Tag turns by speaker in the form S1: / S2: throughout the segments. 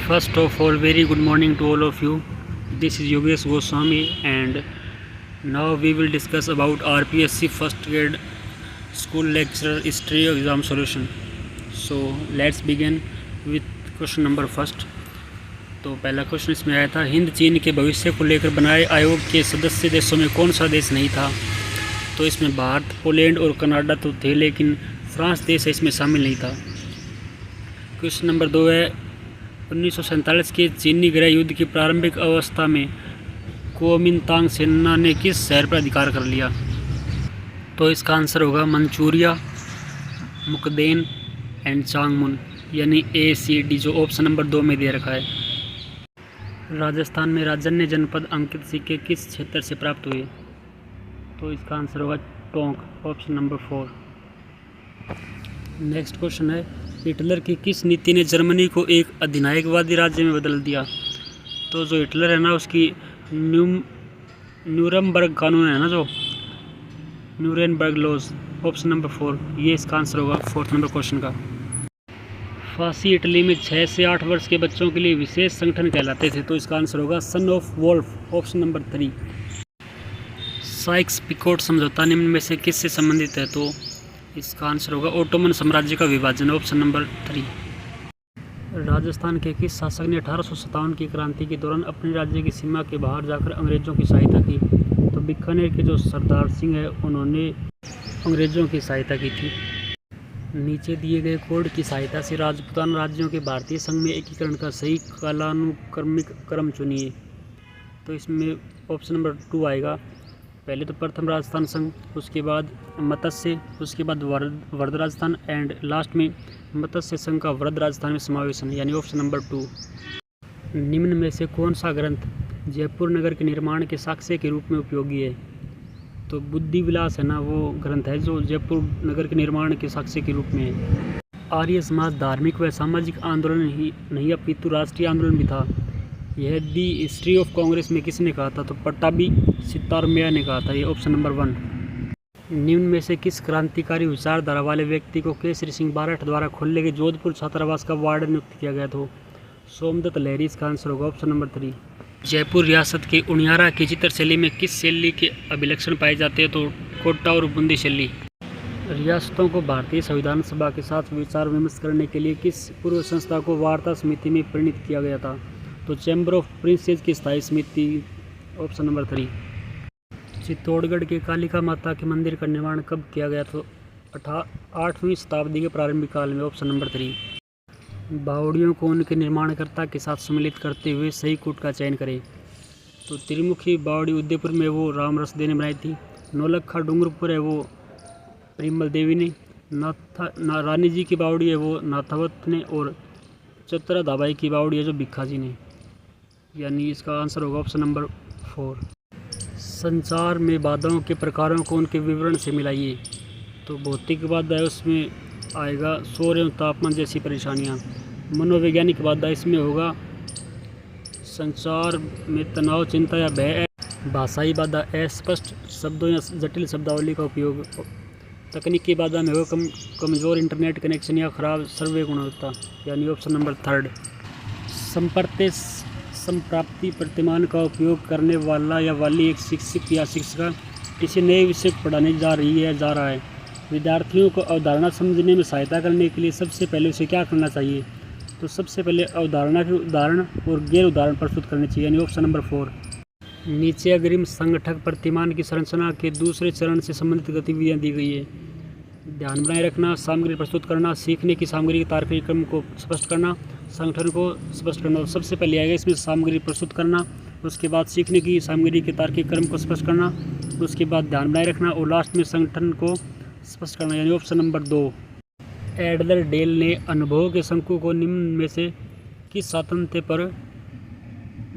S1: First of all, very good morning to all of you. This is Yogesh Goswami, and now we will discuss about RPSC first grade school lecture history exam solution. So let's begin with question number first. तो पहला question इसमें आया था, हिंद चीन के भविष्य को लेकर बनाए आयोग के सदस्य देशों में कौन सा देश नहीं था. तो इसमें भारत, पोलैंड और कनाडा तो थे, लेकिन फ्रांस देश इसमें शामिल नहीं था. क्वेश्चन नंबर 2 है, 1947 के चीनी गृह युद्ध की प्रारंभिक अवस्था में कुओमिंतांग सेना ने किस शहर पर अधिकार कर लिया. तो इसका आंसर होगा मंचूरिया, मुकदेन एंड चांगमुन, यानी ACD, जो ऑप्शन नंबर 2 में दे रखा है. राजस्थान में राजन्य जनपद अंकित सिक्के किस क्षेत्र से प्राप्त हुए. तो इसका आंसर होगा Tonk, option number 4. Next question है, हिटलर की किस नीति ने जर्मनी को एक अधिनायकवादी राज्य में बदल दिया. तो जो हिटलर है ना, उसकी न्यूरमबर्ग कानून है ना, जो न्यूरेनबर्ग लॉज, ऑप्शन नंबर 4, ये इसका आंसर होगा 4th नंबर क्वेश्चन का. फांसी इटली में 6 से 8 वर्ष के बच्चों के लिए विशेष संगठन कहलाते थे. तो इसका आंसर होगा son of wolf, option number 3. Sykes Picot समझौता निम्न में से किससे संबंधित है. तो इसका आंसर होगा ओटोमन साम्राज्य का विभाजन, ऑप्शन नंबर 3. राजस्थान के किस शासक ने 1857 की क्रांति के दौरान अपने राज्य की सीमा के बाहर जाकर अंग्रेजों की सहायता की. तो बीकानेर के जो सरदार सिंह है, उन्होंने अंग्रेजों की सहायता की थी. नीचे दिए गए कोड की सहायता से राजपूताना राज्यों के भारतीय संघ में एकीकरण का सही कालानुक्रमिक क्रम चुनिए. तो इसमें ऑप्शन नंबर 2 आएगा. पहले तो प्रथम राजस्थान संघ, उसके बाद मत्स्य, उसके बाद वर्ध राजस्थान एंड लास्ट में मत्स्य संघ का वृद्ध राजस्थान में समावेशन, यानी ऑप्शन नंबर 2. निम्न में से कौन सा ग्रंथ जयपुर नगर के निर्माण के साक्ष्य के रूप में उपयोगी है. तो बुद्धि विलास है ना, वो ग्रंथ है जो जयपुर नगर के निर्माण के साक्ष्य के रूप में है. आर्य समाज धार्मिक व सामाजिक आंदोलन ही नहीं अपितु राष्ट्रीय आंदोलन भी था. यह दी हिस्ट्री ऑफ कांग्रेस में किसने कहा था. तो पट्टाभी सिद्धारमैया ने कहा था, ये ऑप्शन नंबर 1. निम्न में से किस क्रांतिकारी विचारधारा वाले व्यक्ति को केसरी सिंह बारठ द्वारा खोले गए जोधपुर छात्रावास का वार्डन नियुक्त किया गया था. सोमदत्त लहरी, इसका आंसर होगा ऑप्शन नंबर 3. जयपुर रियासत के उनियारा की चित्रशैली में किस शैली के अभिलक्षण पाए जाते हैं. तो कोटा और बूंदी शैली. रियासतों को भारतीय संविधान सभा के साथ विचार विमर्श करने के लिए किस पूर्व संस्था को वार्ता समिति में परिणित किया गया था. तो चैम्बर ऑफ प्रिंसेस की स्थायी समिति, ऑप्शन नंबर 3. चित्तौड़गढ़ के कालिका माता के मंदिर का निर्माण कब किया गया. तो 8वीं शताब्दी के प्रारंभिक काल में, ऑप्शन नंबर 3. बावड़ियों को उनके निर्माणकर्ता के साथ सम्मिलित करते हुए सही कूट का चयन करें. तो त्रिमुखी बावड़ी उदयपुर में वो राम रसदे ने बनाई थी. नौलखा डूंगरपुर है वो परिमल देवी ने. रानी जी की बावड़ी है वो नाथावत ने. और चतरा दाबाई की बावड़ी है जो भिखाजी ने, यानी इसका आंसर होगा ऑप्शन नंबर 4. संचार में बाधाओं के प्रकारों को उनके विवरण से मिलाइए. तो भौतिक बाधा है, उसमें आएगा शोर एवं तापमान जैसी परेशानियां. मनोवैज्ञानिक बाधा इसमें होगा संचार में तनाव, चिंता या भय. भाषाई बाधा अस्पष्ट शब्दों या जटिल शब्दावली का उपयोग. तकनीकी बाधा में होगा कमज़ोर इंटरनेट कनेक्शन या खराब सर्वे गुणवत्ता, यानी ऑप्शन नंबर 3. संपर्क संप्राप्ति प्रतिमान का उपयोग करने वाला या वाली एक शिक्षक या शिक्षिका किसी नए विषय को पढ़ाने जा रहा है. विद्यार्थियों को अवधारणा समझने में सहायता करने के लिए सबसे पहले उसे क्या करना चाहिए. तो सबसे पहले अवधारणा के उदाहरण और गैर उदाहरण प्रस्तुत करने चाहिए, यानी ऑप्शन नंबर 4. नीचे अग्रिम संगठक प्रतिमान की संरचना के दूसरे चरण से संबंधित गतिविधियां दी गई है. ध्यान बनाए रखना, सामग्री प्रस्तुत करना, सीखने की सामग्री के तार्किक क्रम को स्पष्ट करना, संगठन को स्पष्ट करना. और सबसे पहले आएगा इसमें सामग्री प्रस्तुत करना, उसके बाद सीखने की सामग्री के तार्किक क्रम को स्पष्ट करना, उसके बाद ध्यान बनाए रखना और लास्ट में संगठन को स्पष्ट करना, यानी ऑप्शन नंबर 2. एडलर डेल ने अनुभव के शंकु को निम्न में से किस सातत्य पर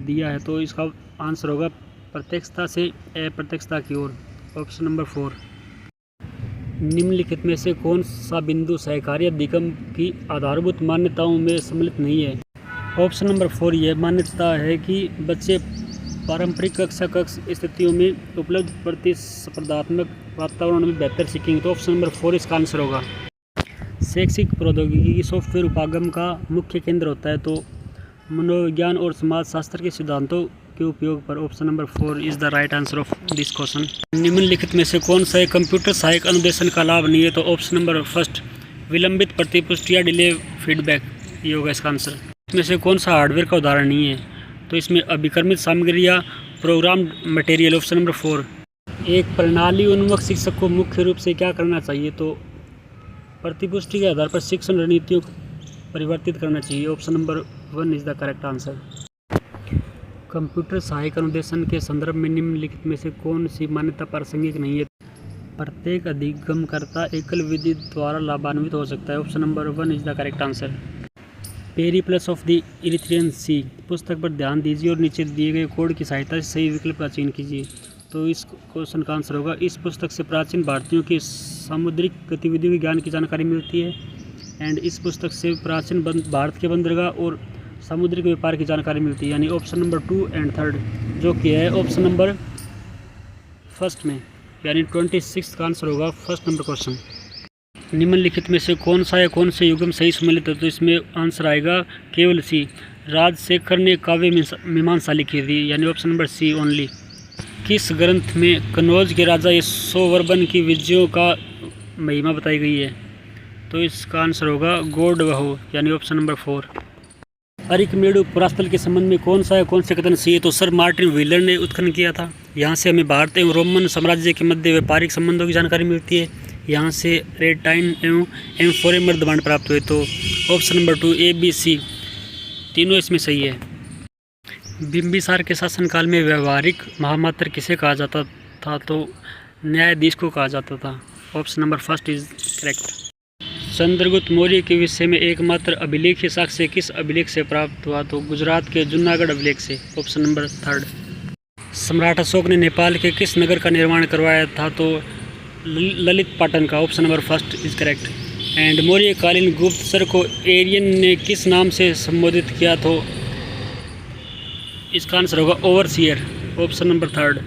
S1: दिया है. तो इसका आंसर होगा प्रत्यक्षता से अप्रत्यक्षता की ओर, ऑप्शन नंबर 4. निम्नलिखित में से कौन सा बिंदु सहकारी अधिगम की आधारभूत मान्यताओं में सम्मिलित नहीं है. ऑप्शन नंबर 4 यह मान्यता है कि बच्चे पारंपरिक कक्षा स्थितियों में उपलब्ध प्रतिस्पर्धात्मक वातावरण में बेहतर सीखेंगे. तो ऑप्शन नंबर 4 इसका आंसर होगा. शैक्षिक प्रौद्योगिकी की सॉफ्टवेयर उपागम का मुख्य केंद्र होता है. तो मनोविज्ञान और समाजशास्त्र के सिद्धांतों के उपयोग पर। Option number 4 is the right answer of this question. निम्नलिखित में से कौन सा एक कंप्यूटर सहायक अनुदेशन का लाभ नहीं है? तो ऑप्शन नंबर फर्स्ट विलंबित प्रतिपुष्टि या डिले फीडबैक, ये होगा इसका आंसर। इसमें से कौन सा हार्डवेयर का उदाहरण नहीं है? तो इसमें अभिक्रमित सामग्री या प्रोग्राम्ड मटेरियल, ऑप्शन नंबर 4। एक प्रणाली उन्मुख शिक्षक को मुख्य रूप से क्या करना चाहिए? तो प्रतिपुष्टि के आधार पर शिक्षण रणनीतियों को परिवर्तित करना चाहिए, option number 1 is the correct answer. Computer सहायक अनुदेशन के संदर्भ में निम्नलिखित में से कौन सी मान्यता प्रासंगिक नहीं है? प्रत्येक अधिगमकर्ता एकल विधि द्वारा लाभान्वित हो सकता है, option number 1 is the correct answer. Periplus of the Erythraean Sea पुस्तक पर ध्यान दीजिए और नीचे दिए गए कोड की सहायता से सही विकल्प का चयन कीजिए। तो इस क्वेश्चन का आंसर होगा, इस पुस्तक से प्राचीन भारतीयों की सामुद्रिक गतिविधियों के ज्ञान की जानकारी मिलती है। एंड इस पुस्तक से प्राचीन भारत के बंदरगाह और सामुद्रिक व्यापार की जानकारी मिलती है, यानी ऑप्शन नंबर 2 एंड 3 जो कि है ऑप्शन नंबर फर्स्ट में, यानी 26 का आंसर होगा फर्स्ट नंबर क्वेश्चन। निम्नलिखित में से कौन सा या कौन से युग्म सही सम्मिलित है? तो इसमें आंसर आएगा केवल सी। राजशेखर ने काव्य मीमांसा लिखी थी, यानी ऑप्शन नंबर सी ओनली। किस ग्रंथ में कन्नौज के राजा यशोवर्मन की विजयों का महिमा बताई गई है? तो इसका आंसर होगा गौडवह, यानी ऑप्शन नंबर 4। अरिकमेडु पुरास्थल के संबंध में कौन सा या कौन से कथन सही है? तो सर मार्टिन व्हीलर ने उत्खनन किया था। यहाँ से हमें भारत एवं रोमन साम्राज्य के मध्य व्यापारिक संबंधों की जानकारी मिलती है। यहाँ से रेड टाइन एवं एम्फोरे मर्दबांड प्राप्त हुए। तो option number 2 A B C तीनों इसमें सही है। बिंबिसार के शासनकाल में व्यवहारिक महामात्र किसे कहा जाता था? तो न्यायाधीश को कहा जाता था, option number first is correct. Chandragupta Maurya के विषय में एकमात्र अभिलेख साक्ष्य किस अभिलेख से प्राप्त हुआ? तो गुजरात के जूनागढ़ अभिलेख से, ऑप्शन नंबर 3। सम्राट अशोक ने नेपाल के किस नगर का निर्माण करवाया था? तो ललित पाटन का, option number first is correct. And मौर्यकालीन गुप्तचर को एरियन ने किस नाम से संबोधित किया? तो इसका आंसर होगा ओवरसियर, ऑप्शन नंबर 3।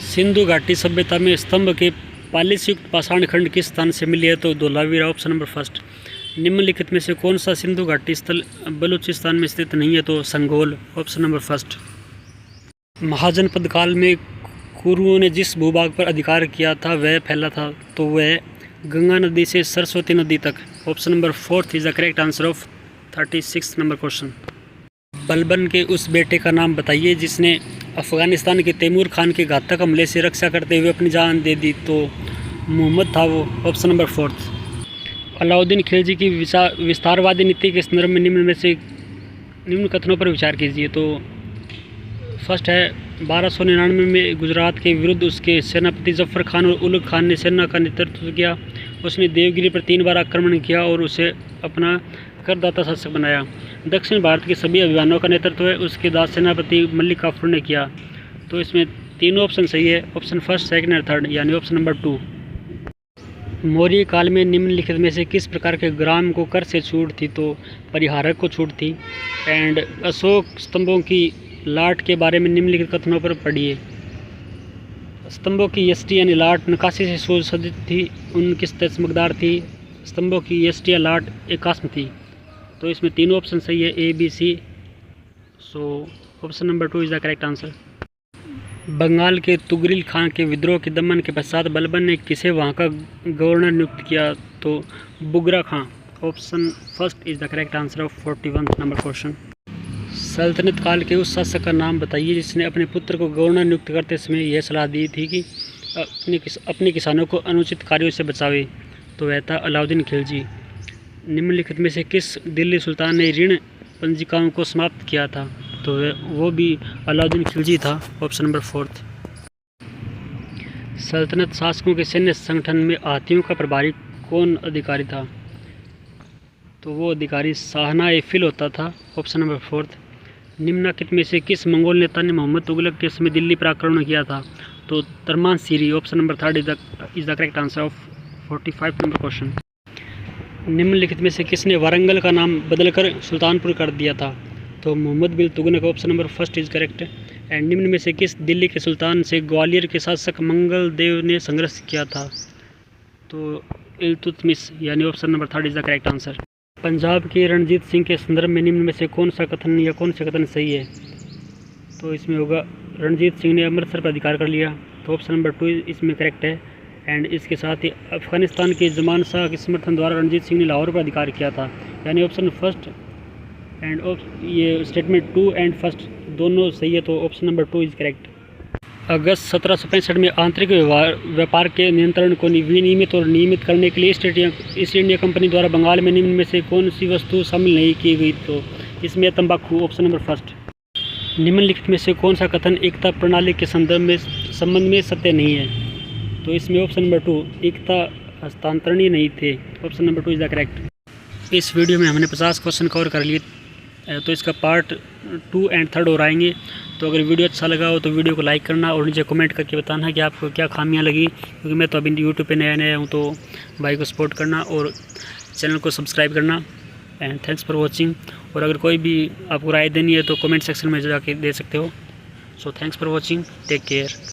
S1: सिंधु घाटी सभ्यता में स्तंभ के पालिश युक्त पाषाण खंड किस स्थान से मिली है? तो धोलावीरा, ऑप्शन नंबर फर्स्ट। निम्नलिखित में से कौन सा सिंधु घाटी स्थल बलूचिस्तान में स्थित नहीं है? तो संगोल, ऑप्शन नंबर फर्स्ट। महाजनपद काल में कुरुओं ने जिस भूभाग पर अधिकार किया था वह फैला था, तो वह गंगा नदी से सरस्वती नदी तक, option number 4 is the correct answer of 36 number question. Balban के उस बेटे का नाम बताइए जिसने अफगानिस्तान के तैमूर खान के घातक हमले से रक्षा करते हुए अपनी जान दे दी। तो मोहम्मद था वो, ऑप्शन नंबर 4। अलाउद्दीन खिलजी की विस्तारवादी नीति के संदर्भ में निम्न कथनों पर विचार कीजिए। तो फर्स्ट है 1299 में गुजरात के विरुद्ध उसके सेनापति जफर खान और उलग खान ने सेना का नेतृत्व किया। उसने देवगिरी पर 3 बार आक्रमण किया और उसे अपना करदाता शासक बनाया। दक्षिण भारत के सभी अभियानों का नेतृत्व उसके दास सेनापति मल्लिक काफूर ने किया। तो इसमें तीनों ऑप्शन सही है, ऑप्शन फर्स्ट, सेकंड और थर्ड, यानी ऑप्शन नंबर 2। मौर्य काल में निम्नलिखित में से किस प्रकार के ग्राम को कर से छूट थी? तो परिहारक को छूट थी। एंड अशोक स्तंभों की लाट के बारे में निम्नलिखित कथनों पर पढ़िए। स्तंभों की यष्टि यानी लाट नकाशी से सुसज्जित थी, उनकी सतह चमकदार थी। स्तंभों की यष्टि या लाट एकास्म थी। तो इसमें तीनों ऑप्शन सही है, A B C। So option number 2 is the correct answer. Bengal के तुगरिल खान के विद्रोह के दमन के पश्चात बलबन ने किसे वहां का गवर्नर नियुक्त किया? तो Bughra Khan, option first is the correct answer of 41 number question. सल्तनत काल के उस शासक का नाम बताइए जिसने अपने पुत्र को गवर्नर नियुक्त करते समय यह सलाह दी थी कि अपने किसानों को अनुचित कार्यों से बचावे। तो वह था अलाउद्दीन खिलजी। निम्नलिखित में से किस दिल्ली सुल्तान ने ऋण पंजिकाओं को समाप्त किया था? तो वो भी अलाउद्दीन खिलजी था, ऑप्शन नंबर 4। सल्तनत शासकों के सैन्य संगठन में हाथियों का प्रभारी कौन अधिकारी था? तो वो अधिकारी शाहना-ए-फिल होता था, ऑप्शन नंबर 4। निम्नलिखित में से किस मंगोल नेता ने मोहम्मद तुगलक के समय दिल्ली पर आक्रमण किया था? तो Tarmashirin, option number 3 is the correct answer of 45 number question. निम्नलिखित में से किसने वारंगल का नाम बदलकर सुल्तानपुर कर दिया था? तो Muhammad bin Tughlaq, option number first is correct. And निम्न में से किस दिल्ली के सुल्तान से ग्वालियर के शासक मंगल देव ने संघर्ष किया था? तो इल्तुतमिश, यानी option number 3 is the correct answer. Punjab के रणजीत सिंह के संदर्भ में निम्न में से कौन सा कथन या कौन सा कथन सही है? तो इसमें होगा रणजीत सिंह ने अमृतसर पर अधिकार कर लिया, तो ऑप्शन नंबर 2 इसमें करेक्ट है। एंड इसके साथ ही अफगानिस्तान के जमान शाह के समर्थन द्वारा रणजीत सिंह ने लाहौर पर अधिकार किया था, यानी ऑप्शन फर्स्ट एंड ये स्टेटमेंट 2 एंड फर्स्ट दोनों सही है, तो ऑप्शन नंबर 2 इज़ करेक्ट। अगस्त 1765 में आंतरिक व्यापार के नियंत्रण को विनियमित और नियमित करने के लिए ईस्ट इंडिया कंपनी द्वारा बंगाल में निम्न में से कौन सी वस्तु शामिल नहीं की गई? तो इसमें तंबाकू, ऑप्शन नंबर फर्स्ट। निम्नलिखित में से कौन सा कथन एकता प्रणाली के संबंध में सत्य नहीं है? तो इसमें ऑप्शन नंबर 2 एकता हस्तांतरणीय नहीं थे, option number 2 is the correct. इस वीडियो में हमने 50 क्वेश्चन कवर कर लिए, तो इसका पार्ट 2 एंड 3 और आएंगे। तो अगर वीडियो अच्छा लगा हो तो वीडियो को लाइक करना और नीचे कमेंट करके बताना कि आपको क्या खामियां लगी, क्योंकि मैं तो अभी यूट्यूब पे नया हूँ, तो भाई को सपोर्ट करना और चैनल को सब्सक्राइब करना। And thanks for watching. और अगर कोई भी आपको राय देनी है तो कमेंट सेक्शन में जाके दे सकते हो। So thanks for watching, take care.